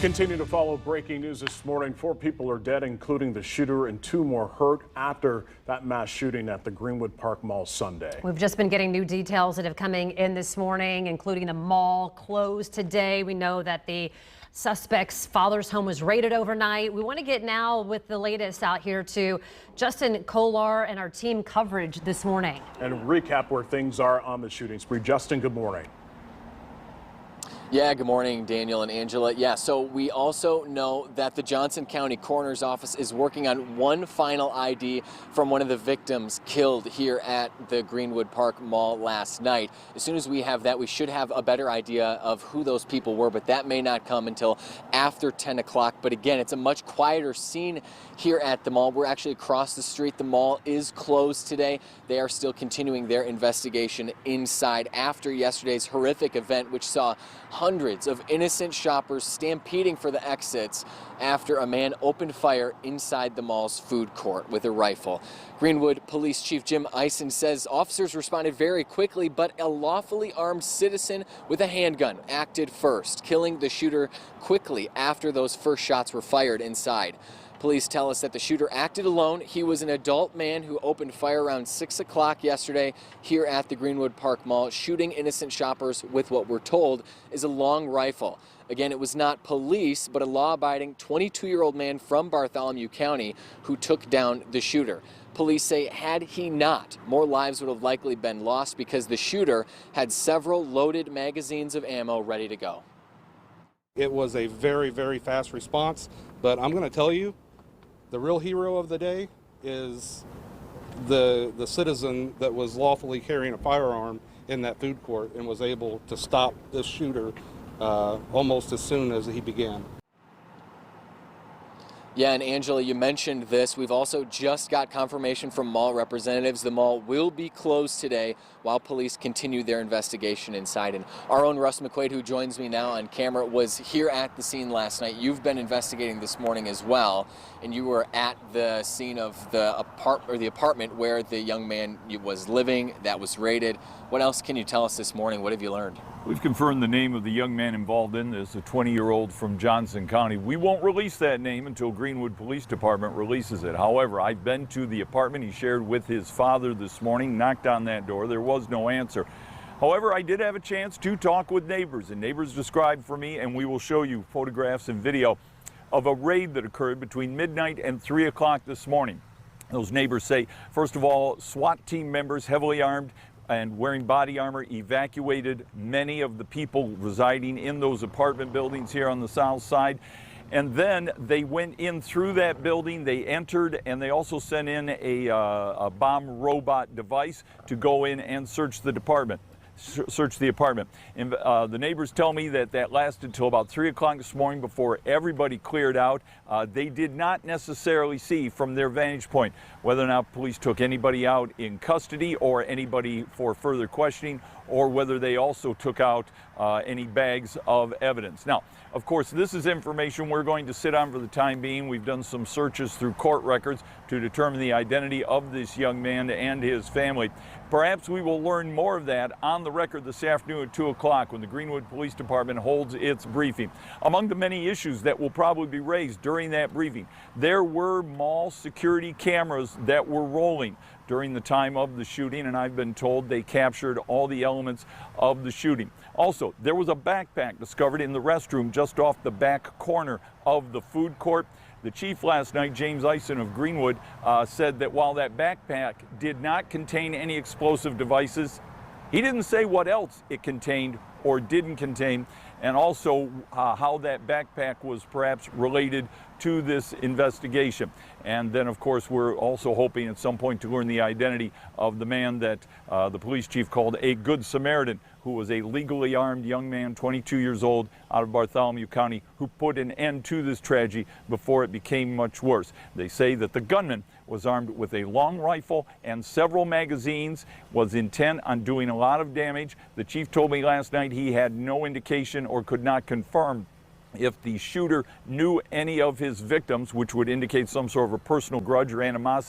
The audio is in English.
Continue to follow breaking news this morning. 4 people are dead, including the shooter, and 2 more hurt after that mass shooting at the Greenwood Park Mall Sunday. We've just been getting new details that have coming in this morning, including the mall closed today. We know that the suspect's father's home was raided overnight. We want to get now with the latest out here to Justin Kolar and our team coverage this morning. And recap where things are on the shooting spree. Justin, good morning. Yeah, good morning, Daniel and Angela. Yeah, so we also know that the Johnson County Coroner's Office is working on one final ID from one of the victims killed here at the Greenwood Park Mall last night. As soon as we have that, we should have a better idea of who those people were, but that may not come until after 10 o'clock. But again, it's a much quieter scene here at the mall. We're actually across the street. The mall is closed today. They are still continuing their investigation inside after yesterday's horrific event, which saw hundreds of innocent shoppers stampeding for the exits after a man opened fire inside the mall's food court with a rifle. Greenwood Police Chief Jim Eisen says officers responded very quickly, but a lawfully armed citizen with a handgun acted first, killing the shooter quickly after those first shots were fired inside. Police tell us that the shooter acted alone. He was an adult man who opened fire around 6 o'clock yesterday here at the Greenwood Park Mall, shooting innocent shoppers with what we're told is a long rifle. Again, it was not police, but a law-abiding 22-year-old man from Bartholomew County who took down the shooter. Police say had he not, more lives would have likely been lost because the shooter had several loaded magazines of ammo ready to go. It was a very, very fast response, but I'm going to tell you, the real hero of the day is the citizen that was lawfully carrying a firearm in that food court and was able to stop this shooter almost as soon as he began. Yeah, and Angela, you mentioned this. We've also just got confirmation from mall representatives. The mall will be closed today while police continue their investigation inside. And our own Russ McQuaid, who joins me now on camera, was here at the scene last night. You've been investigating this morning as well, and you were at the scene of the apartment where the young man was living that was raided. What else can you tell us this morning? What have you learned? We've confirmed the name of the young man involved in this, a 20-year-old from Johnson County. We won't release that name until Greenwood Police Department releases it. However, I've been to the apartment he shared with his father this morning, knocked on that door. There was no answer. However, I did have a chance to talk with neighbors, and neighbors described for me, and we will show you photographs and video of a raid that occurred between midnight and 3 o'clock this morning. Those neighbors say, first of all, SWAT team members, heavily armed and wearing body armor, evacuated many of the people residing in those apartment buildings here on the south side. And then they went in through that building, they entered, and they also sent in a bomb robot device to go in and search the apartment. And the neighbors tell me that that lasted till about 3 o'clock this morning before everybody cleared out. They did not necessarily see from their vantage point whether or not police took anybody out in custody or anybody for further questioning, or whether they also took out any bags of evidence. Now, of course, this is information we're going to sit on for the time being. We've done some searches through court records to determine the identity of this young man and his family. Perhaps we will learn more of that on the record this afternoon at 2 o'clock when the Greenwood Police Department holds its briefing. Among the many issues that will probably be raised during that briefing, there were mall security cameras that were rolling during the time of the shooting, and I've been told they captured all the elements of the shooting. Also, there was a backpack discovered in the restroom just off the back corner of the food court. The chief last night, James Eisen of Greenwood, said that while that backpack did not contain any explosive devices, he didn't say what else it contained or didn't contain, and also how that backpack was perhaps related to this investigation. And then, of course, we're also hoping at some point to learn the identity of the man that the police chief called a Good Samaritan, who was a legally armed young man, 22 years old, out of Bartholomew County, who put an end to this tragedy before it became much worse. They say that the gunman was armed with a long rifle and several magazines, was intent on doing a lot of damage. The chief told me last night he had no indication or could not confirm if the shooter knew any of his victims, which would indicate some sort of a personal grudge or animosity.